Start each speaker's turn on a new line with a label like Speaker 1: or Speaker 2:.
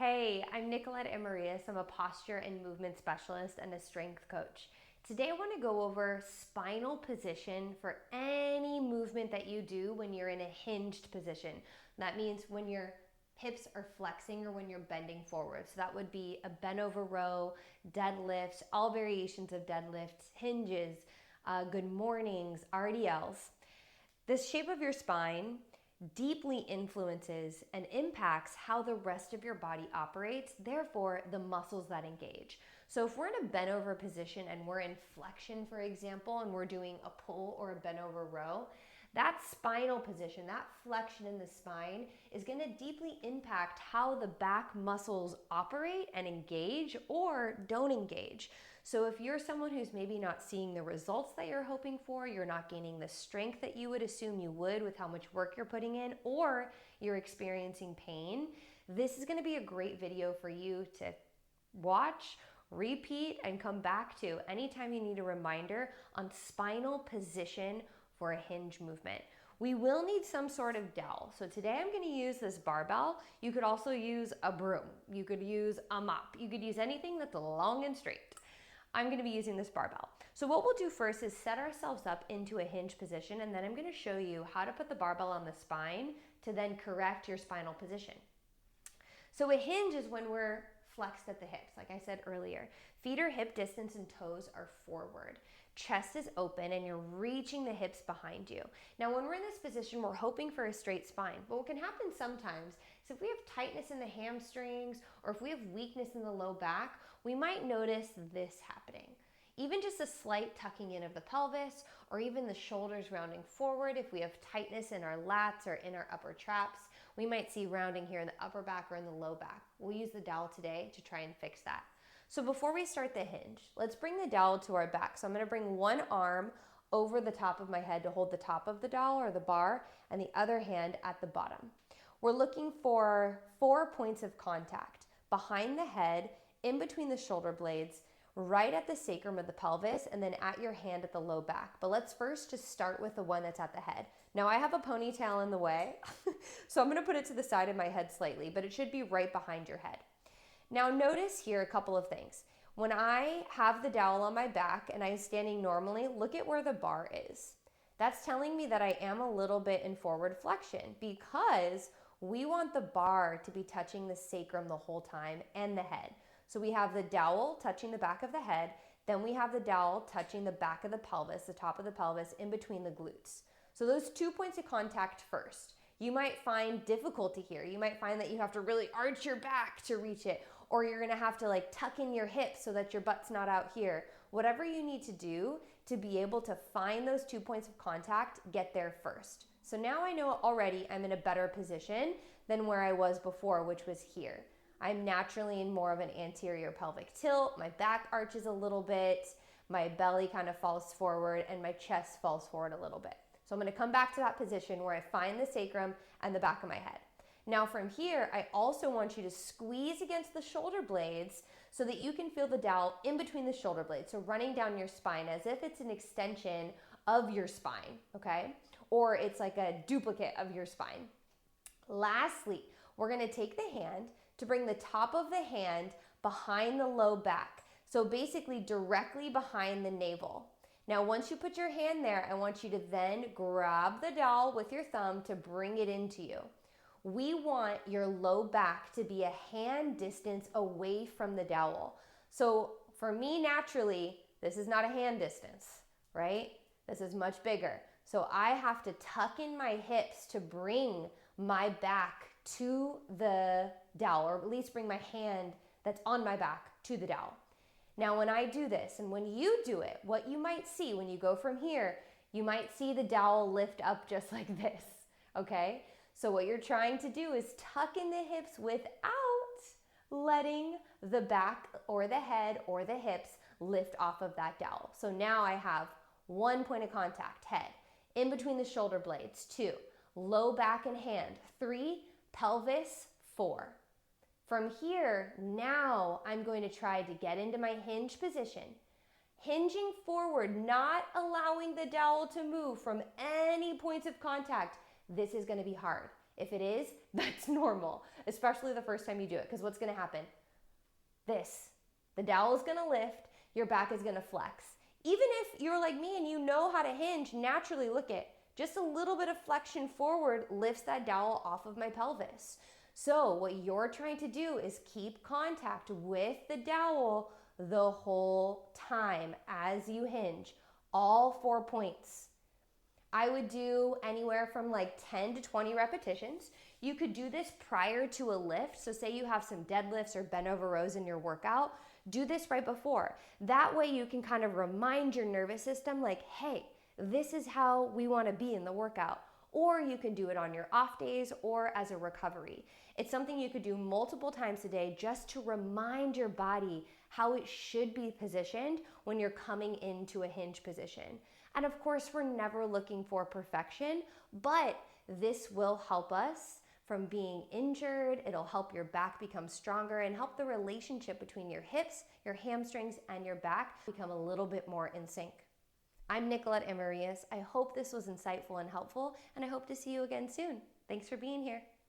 Speaker 1: Hey, I'm Nicolette Amarillas. I'm a posture and movement specialist and a strength coach. Today I want to go over spinal position for any movement that you do when you're in a hinged position. That means when your hips are flexing or when you're bending forward. So that would be a bent over row, deadlifts, all variations of deadlifts, hinges, good mornings, RDLs. This shape of your spine deeply influences and impacts how the rest of your body operates, therefore the muscles that engage. So if we're in a bent over position and we're in flexion, for example, and we're doing a pull or a bent over row, that spinal position, that flexion in the spine is going to deeply impact how the back muscles operate and engage or don't engage. So if you're someone who's maybe not seeing the results that you're hoping for, you're not gaining the strength that you would assume you would with how much work you're putting in, or you're experiencing pain, this is going to be a great video for you to watch, repeat, and come back to anytime you need a reminder on spinal position for a hinge movement. We will need some sort of dowel. So today I'm going to use this barbell. You could also use a broom. You could use a mop. You could use anything that's long and straight. I'm going to be using this barbell. So what we'll do first is set ourselves up into a hinge position, and then I'm going to show you how to put the barbell on the spine to then correct your spinal position. So a hinge is when we're flexed at the hips, like I said earlier. Feet are hip distance and toes are forward. Chest is open and you're reaching the hips behind you. Now when we're in this position, we're hoping for a straight spine, but what can happen sometimes is if we have tightness in the hamstrings or if we have weakness in the low back, we might notice this happening. Even just a slight tucking in of the pelvis or even the shoulders rounding forward. If we have tightness in our lats or in our upper traps, we might see rounding here in the upper back or in the low back. We'll use the dowel today to try and fix that. So before we start the hinge, let's bring the dowel to our back. So I'm going to bring one arm over the top of my head to hold the top of the dowel or the bar, and the other hand at the bottom. We're looking for 4 points of contact: behind the head, in between the shoulder blades, right at the sacrum of the pelvis, and then at your hand at the low back. But let's first just start with the one that's at the head. Now I have a ponytail in the way, so I'm going to put it to the side of my head slightly, but it should be right behind your head. Now notice here a couple of things. When I have the dowel on my back and I'm standing normally, look at where the bar is. That's telling me that I am a little bit in forward flexion because we want the bar to be touching the sacrum the whole time and the head. So we have the dowel touching the back of the head, then we have the dowel touching the back of the pelvis, the top of the pelvis, in between the glutes. So those 2 points of contact first. You might find difficulty here. You might find that you have to really arch your back to reach it, or you're gonna have to tuck in your hips so that your butt's not out here. Whatever you need to do to be able to find those 2 points of contact, get there first. So now I know already I'm in a better position than where I was before, which was here. I'm naturally in more of an anterior pelvic tilt. My back arches a little bit, my belly kind of falls forward, and my chest falls forward a little bit. So I'm going to come back to that position where I find the sacrum and the back of my head. Now from here, I also want you to squeeze against the shoulder blades so that you can feel the dowel in between the shoulder blades. So running down your spine as if it's an extension of your spine, okay? Or it's like a duplicate of your spine. Lastly, we're going to take the hand to bring the top of the hand behind the low back. So basically directly behind the navel. Now, once you put your hand there, I want you to then grab the dowel with your thumb to bring it into you. We want your low back to be a hand distance away from the dowel. So for me, naturally, this is not a hand distance, right? This is much bigger. So I have to tuck in my hips to bring my back to the dowel, or at least bring my hand that's on my back to the dowel. Now when I do this, and when you do it, what you might see when you go from here, you might see the dowel lift up just like this, okay? So what you're trying to do is tuck in the hips without letting the back or the head or the hips lift off of that dowel. So now I have 1 point of contact, head, in between the shoulder blades, 2, low back and hand, 3, pelvis, 4. From here, now I'm going to try to get into my hinge position. Hinging forward, not allowing the dowel to move from any points of contact. This is going to be hard. If it is, that's normal, especially the first time you do it, because what's gonna happen? The dowel is gonna lift, your back is gonna flex. Even if you're like me and you know how to hinge, naturally, look at just a little bit of flexion forward lifts that dowel off of my pelvis. So what you're trying to do is keep contact with the dowel the whole time as you hinge, all 4 points. I would do anywhere from like 10 to 20 repetitions. You could do this prior to a lift. So say you have some deadlifts or bent over rows in your workout, do this right before. That way you can kind of remind your nervous system like, hey, this is how we want to be in the workout. Or you can do it on your off days or as a recovery. It's something you could do multiple times a day just to remind your body how it should be positioned when you're coming into a hinge position. And of course, we're never looking for perfection, but this will help us from being injured. It'll help your back become stronger and help the relationship between your hips, your hamstrings, and your back become a little bit more in sync. I'm Nicolette Amarillas. I hope this was insightful and helpful, and I hope to see you again soon. Thanks for being here.